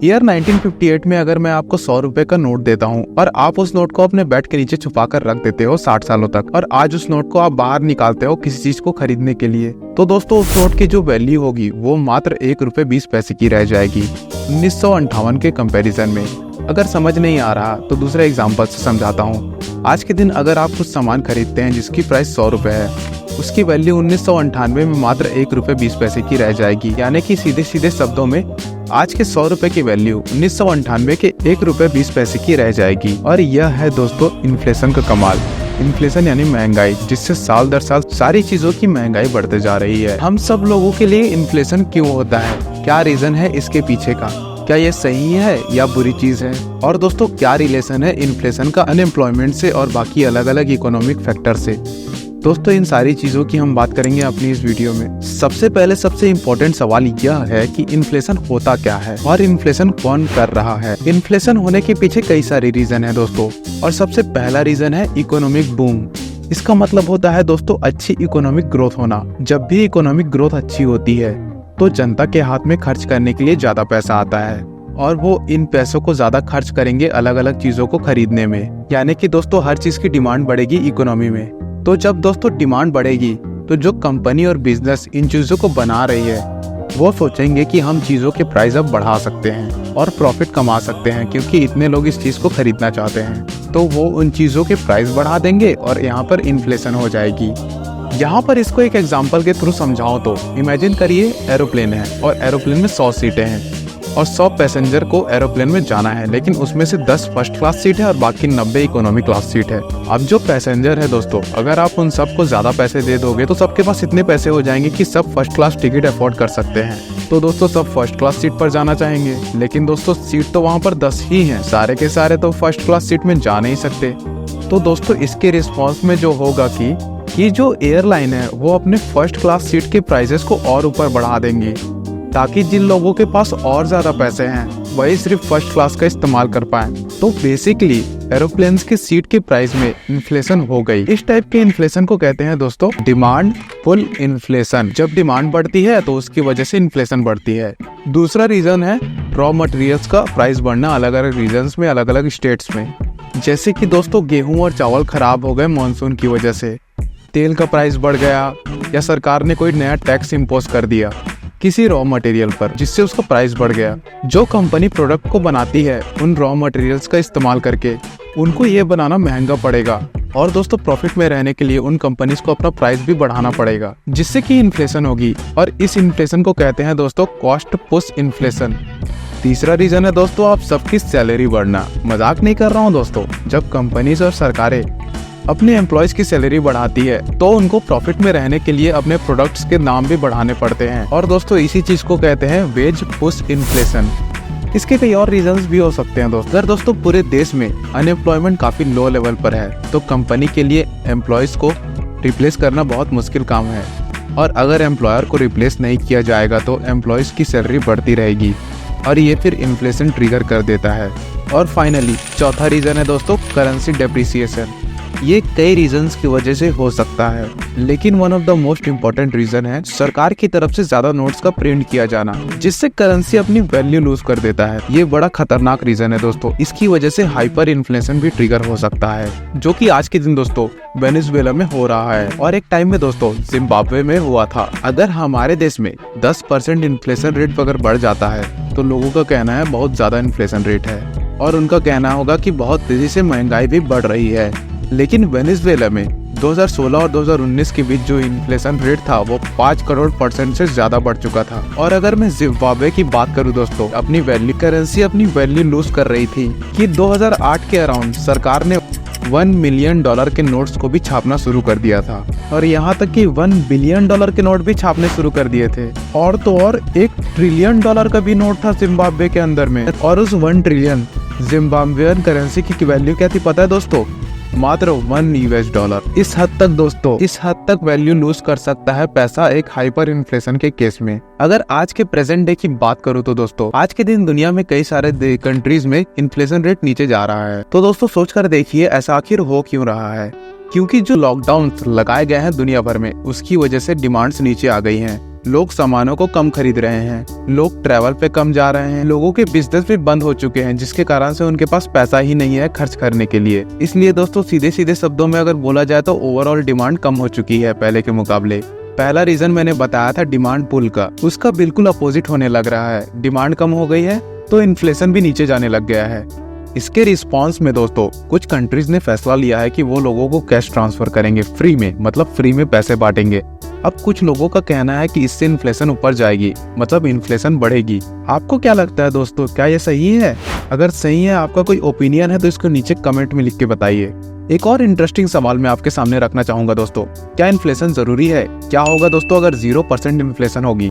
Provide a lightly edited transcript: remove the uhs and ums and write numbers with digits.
Year 1958 में अगर मैं आपको 100 रुपए का नोट देता हूँ और आप उस नोट को अपने बेड के नीचे छुपा कर रख देते हो 60 सालों तक, और आज उस नोट को आप बाहर निकालते हो किसी चीज को खरीदने के लिए, तो दोस्तों उस नोट की जो वैल्यू होगी वो मात्र 1 रुपए 20 पैसे की रह जाएगी 1958 के कंपैरिजन में। अगर समझ नहीं आ रहा तो दूसरे एग्जाम्पल से समझाता हूँ। आज के दिन अगर आप कुछ सामान खरीदते हैं जिसकी प्राइस 100 रुपए है, उसकी वैल्यू 1998 में मात्र 1 रुपए 20 पैसे की रह जाएगी। यानी कि सीधे सीधे शब्दों में आज के 100 रुपए की वैल्यू 1998 के 1 रुपए 20 पैसे की रह जाएगी। और यह है दोस्तों इन्फ्लेशन का कमाल। इन्फ्लेशन यानी महंगाई, जिससे साल दर साल सारी चीजों की महंगाई बढ़ते जा रही है। हम सब लोगों के लिए इन्फ्लेशन क्यों होता है, क्या रीजन है इसके पीछे का, क्या ये सही है या बुरी चीज है, और दोस्तों क्या रिलेशन है इन्फ्लेशन का अनएम्प्लॉयमेंट से और बाकी अलग अलग इकोनॉमिक फैक्टर से। दोस्तों इन सारी चीजों की हम बात करेंगे अपनी इस वीडियो में। सबसे पहले सबसे इम्पोर्टेंट सवाल यह है कि इन्फ्लेशन होता क्या है और इन्फ्लेशन कौन कर रहा है। इन्फ्लेशन होने के पीछे कई सारे रीजन है दोस्तों, और सबसे पहला रीजन है इकोनॉमिक बूम। इसका मतलब होता है दोस्तों अच्छी इकोनॉमिक ग्रोथ होना। जब भी इकोनॉमिक ग्रोथ अच्छी होती है तो जनता के हाथ में खर्च करने के लिए ज्यादा पैसा आता है, और वो इन पैसों को ज्यादा खर्च करेंगे अलग अलग चीजों को खरीदने में। यानी कि दोस्तों हर चीज की डिमांड बढ़ेगी इकोनॉमी में। तो जब दोस्तों डिमांड बढ़ेगी तो जो कंपनी और बिजनेस इन चीजों को बना रही है वो सोचेंगे कि हम चीजों के प्राइस अब बढ़ा सकते हैं और प्रॉफिट कमा सकते हैं, क्योंकि इतने लोग इस चीज को खरीदना चाहते हैं। तो वो उन चीजों के प्राइस बढ़ा देंगे और यहाँ पर इन्फ्लेशन हो जाएगी। यहाँ पर इसको एक एग्जाम्पल के थ्रू समझाऊं तो इमेजिन करिए एरोप्लेन है और एरोप्लेन में 100 सीटें हैं और 100 पैसेंजर को एरोप्लेन में जाना है, लेकिन उसमें से 10 फर्स्ट क्लास सीट है और बाकी 90 इकोनॉमी क्लास सीट है। अब जो पैसेंजर है दोस्तों, अगर आप उन सबको ज्यादा पैसे दे दोगे तो सबके पास इतने पैसे हो जाएंगे कि सब फर्स्ट क्लास टिकट अफोर्ड कर सकते हैं। तो दोस्तों सब फर्स्ट क्लास सीट पर जाना चाहेंगे, लेकिन दोस्तों सीट तो वहाँ पर 10 ही है, सारे के सारे तो फर्स्ट क्लास सीट में जा नहीं सकते। तो दोस्तों इसके रिस्पॉन्स में जो होगा कि जो एयरलाइन है वो अपने फर्स्ट क्लास सीट के प्राइसेस को और ऊपर बढ़ा देंगी, ताकि जिन लोगों के पास और ज्यादा पैसे हैं वही सिर्फ फर्स्ट क्लास का इस्तेमाल कर पाए। तो बेसिकली एरोप्लेन्स की सीट के प्राइस में इन्फ्लेशन हो गई। इस टाइप के इन्फ्लेशन को कहते हैं दोस्तों डिमांड पुल इन्फ्लेशन। जब डिमांड बढ़ती है तो उसकी वजह से इन्फ्लेशन बढ़ती है। दूसरा रीजन है रॉ मटेरियल्स का प्राइस बढ़ना अलग अलग रीजन्स में, अलग अलग स्टेट्स में। जैसे कि दोस्तों गेहूं और चावल खराब हो गए मानसून की वजह से, तेल का प्राइस बढ़ गया, या सरकार ने कोई नया टैक्स इम्पोज कर दिया किसी रॉ मटेरियल पर जिससे उसका प्राइस बढ़ गया। जो कंपनी प्रोडक्ट को बनाती है उन रॉ मटेरियल्स का इस्तेमाल करके उनको ये बनाना महंगा पड़ेगा, और दोस्तों प्रॉफिट में रहने के लिए उन कंपनीज को अपना प्राइस भी बढ़ाना पड़ेगा, जिससे कि इन्फ्लेशन होगी। और इस इन्फ्लेशन को कहते हैं दोस्तों कॉस्ट पुश इन्फ्लेशन। तीसरा रीजन है दोस्तों आप सबकी सैलरी बढ़ना। मजाक नहीं कर रहा हूँ दोस्तों, जब कंपनीज और सरकारें अपने एम्प्लॉयज की सैलरी बढ़ाती है तो उनको प्रॉफिट में रहने के लिए अपने प्रोडक्ट्स के दाम भी बढ़ाने पड़ते हैं, और दोस्तों इसी चीज को कहते हैं वेज पुश इन्फ्लेशन। इसके कई और रीजंस भी हो सकते हैं दोस्तों। अगर दोस्तों पूरे देश में अनएम्प्लॉयमेंट काफी लो लेवल पर है तो कंपनी के लिए एम्प्लॉयज को रिप्लेस करना बहुत मुश्किल काम है, और अगर एम्प्लॉयर को रिप्लेस नहीं किया जाएगा तो एम्प्लॉयज की सैलरी बढ़ती रहेगी, और ये फिर इन्फ्लेशन ट्रिगर कर देता है। और फाइनली चौथा रीजन है दोस्तों करेंसी डेप्रिसिएशन। ये कई रीजंस की वजह से हो सकता है, लेकिन one of the most important reason है सरकार की तरफ से ज्यादा नोट्स का प्रिंट किया जाना, जिससे करेंसी अपनी वैल्यू लूज कर देता है। ये बड़ा खतरनाक रीजन है दोस्तों। इसकी वजह से हाइपर इन्फ्लेशन भी ट्रिगर हो सकता है, जो कि आज के दिन दोस्तों वेनेजुएला में हो रहा है, और एक टाइम में दोस्तों जिम्बाब्वे में हुआ था। अगर हमारे देश में 10% इन्फ्लेशन रेट अगर बढ़ जाता है तो लोगों का कहना है बहुत ज्यादा इन्फ्लेशन रेट है, और उनका कहना होगा कि बहुत तेजी से महंगाई भी बढ़ रही है। लेकिन वेनेजुएला में 2016 और 2019 के बीच जो इन्फ्लेशन रेट था वो 5 करोड़ % से ज्यादा बढ़ चुका था। और अगर मैं जिम्बाब्वे की बात करूं दोस्तों, अपनी करेंसी अपनी वैल्यू लूज कर रही थी कि 2008 के अराउंड सरकार ने $1 मिलियन के नोट्स को भी छापना शुरू कर दिया था, और यहाँ तक कि $1 बिलियन के नोट भी छापने शुरू कर दिए थे। और तो और $1 ट्रिलियन का भी नोट था जिम्बाब्वे के अंदर में, और उस 1 ट्रिलियन जिम्बाब्वेन करेंसी की वैल्यू क्या थी पता है दोस्तों? मात्र $1। इस हद तक वैल्यू लूज कर सकता है पैसा एक हाइपर इन्फ्लेशन के केस में। अगर आज के प्रेजेंट डे की बात करूं तो दोस्तों आज के दिन दुनिया में कई सारे कंट्रीज में इन्फ्लेशन रेट नीचे जा रहा है। तो दोस्तों सोच कर देखिए ऐसा आखिर हो क्यों रहा है। क्योंकि जो लॉकडाउन लगाए गए हैं दुनिया भर में, उसकी वजह से डिमांड्स नीचे आ गई हैं। लोग सामानों को कम खरीद रहे हैं, लोग ट्रैवल पे कम जा रहे हैं, लोगों के बिजनेस भी बंद हो चुके हैं, जिसके कारण से उनके पास पैसा ही नहीं है खर्च करने के लिए। इसलिए दोस्तों सीधे सीधे शब्दों में अगर बोला जाए तो ओवरऑल डिमांड कम हो चुकी है पहले के मुकाबले। पहला रीजन मैंने बताया था डिमांड पुल का, उसका बिल्कुल अपोजिट होने लग रहा है। डिमांड कम हो गई है तो इन्फ्लेशन भी नीचे जाने लग गया है। इसके रिस्पॉन्स में दोस्तों कुछ कंट्रीज ने फैसला लिया है कि वो लोगों को कैश ट्रांसफर करेंगे फ्री में, मतलब फ्री में पैसे बांटेंगे। अब कुछ लोगों का कहना है कि इससे इन्फ्लेशन ऊपर जाएगी, मतलब इन्फ्लेशन बढ़ेगी। आपको क्या लगता है दोस्तों, क्या ये सही है? अगर सही है, आपका कोई ओपिनियन है तो इसको नीचे कमेंट में लिख के बताइए। एक और इंटरेस्टिंग सवाल मैं आपके सामने रखना चाहूंगा दोस्तों, क्या इन्फ्लेशन जरूरी है? क्या होगा दोस्तों अगर 0% इन्फ्लेशन होगी?